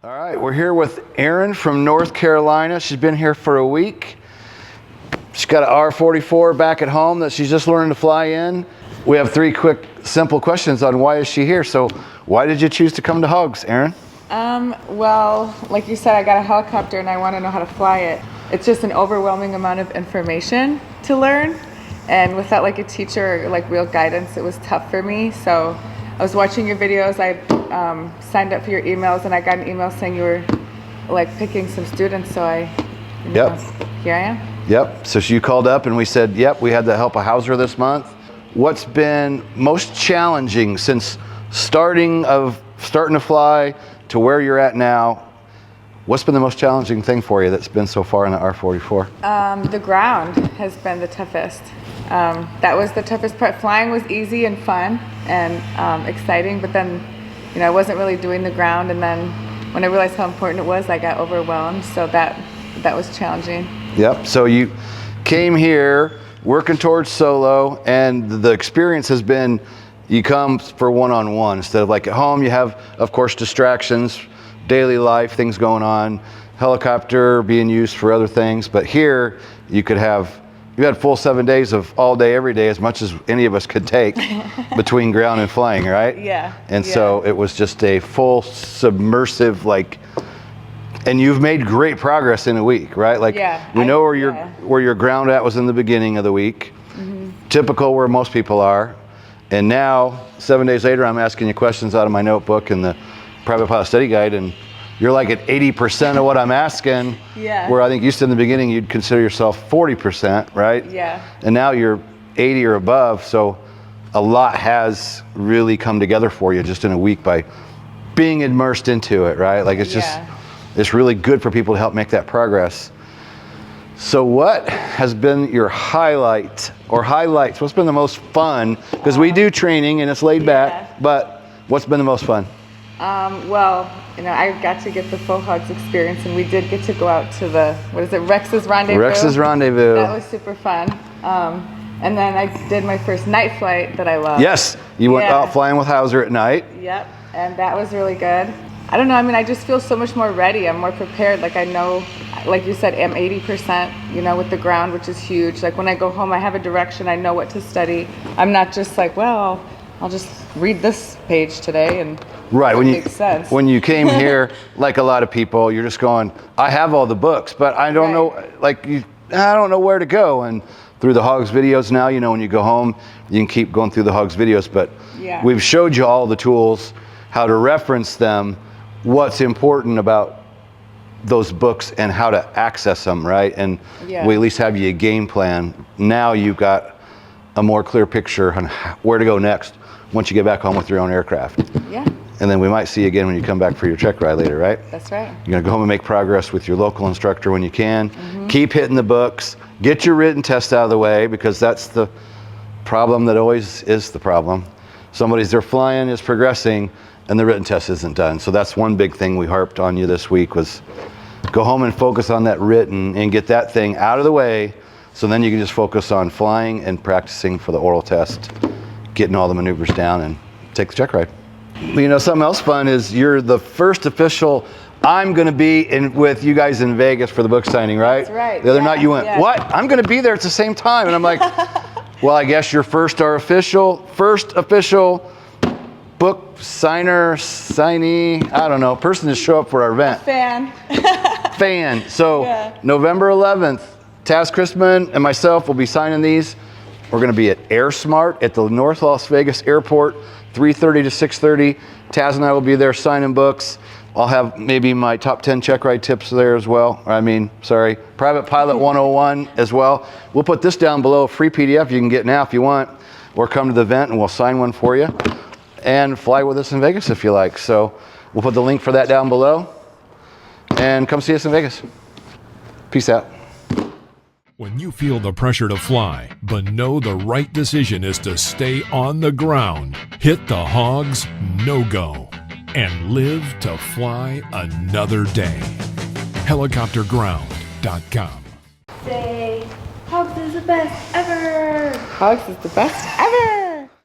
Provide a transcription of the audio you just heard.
All right, we're here with Erin from North Carolina. She's been here for a week. She's got an R44 back at home that she's just learning to fly in. We have 3 quick, simple questions on why is she here. So why did you choose to come to Hogs, Erin? Well, like you said, I got a helicopter and I want to know how to fly it. It's just an overwhelming amount of information to learn. And without like a teacher or like real guidance, it was tough for me. So I was watching your videos. I signed up for your emails and I got an email saying you were like picking some students. So here I am. Yep, so you called up and we said, yep, we had to help a houser this month. What's been most challenging since starting to fly to where you're at now? What's been the most challenging thing for you that's been so far in the R44? The ground has been the toughest. That was the toughest part. Flying was easy and fun and exciting, but then, I wasn't really doing the ground. And then when I realized how important it was, I got overwhelmed. So that was challenging. Yep. So you came here working towards solo, and the experience has been you come for one-on-one instead of like at home. You have, of course, distractions, daily life, things going on, helicopter being used for other things. But here you had full 7 days of all day, every day, as much as any of us could take between ground and flying, right? Yeah. And so it was just a full submersive, and you've made great progress in a week, right? We know where your ground at was in the beginning of the week, typical where most people are. And now, 7 days later, I'm asking you questions out of my notebook and the private pilot study guide, and you're like at 80% of what I'm asking, where I think you said in the beginning you'd consider yourself 40%, right? Yeah. And now you're 80 or above, so a lot has really come together for you just in a week by being immersed into it, right? It's really good for people to help make that progress. So what has been your highlight or highlights? What's been the most fun? Because we do training and it's laid back, but what's been the most fun? I got to get the full Hogs experience, and we did get to go out to Rex's Rendezvous. Rex's Rendezvous. That was super fun. And then I did my first night flight that I loved. Yes, you went out flying with Hauser at night. Yep, and that was really good. I don't know, I just feel so much more ready. I'm more prepared. I know, like you said, I'm 80%, with the ground, which is huge. When I go home, I have a direction. I know what to study. I'm not just I'll just read this page today and right, it makes sense. When you came here, like a lot of people, you're just going, I have all the books, but I don't know, I don't know where to go. And through the Hogs videos now, when you go home, you can keep going through the Hogs videos, but we've showed you all the tools, how to reference them, what's important about those books and how to access them, right? And we at least have you a game plan. Now you've got a more clear picture on where to go next once you get back home with your own aircraft. Yeah. And then we might see you again when you come back for your check ride later, right? That's right. You're gonna go home and make progress with your local instructor when you can. Keep hitting the books, get your written test out of the way, because that's the problem that always is the problem. They're flying, is progressing, and the written test isn't done. So that's one big thing we harped on you this week was go home and focus on that written and get that thing out of the way, so then you can just focus on flying and practicing for the oral test, getting all the maneuvers down and take the check ride. Something else fun is you're the first official. I'm gonna be with you guys in Vegas for the book signing, right? That's right. The other night you went, what? I'm gonna be there at the same time. And I'm like, well, I guess you're first official book signee, I don't know, person to show up for our event. Fan. So November 11th, Taz Christman and myself will be signing these. We're gonna be at Air Smart at the North Las Vegas Airport, 3:30 to 6:30. Taz and I will be there signing books. I'll have maybe my top 10 check ride tips there as well. Private Pilot 101 as well. We'll put this down below, free PDF you can get now if you want, or come to the event and we'll sign one for you. And fly with us in Vegas if you like. So we'll put the link for that down below. And come see us in Vegas. Peace out. When you feel the pressure to fly, but know the right decision is to stay on the ground, hit the Hogs no-go and live to fly another day. Helicopterground.com. Say, Hogs is the best ever! Hogs is the best ever!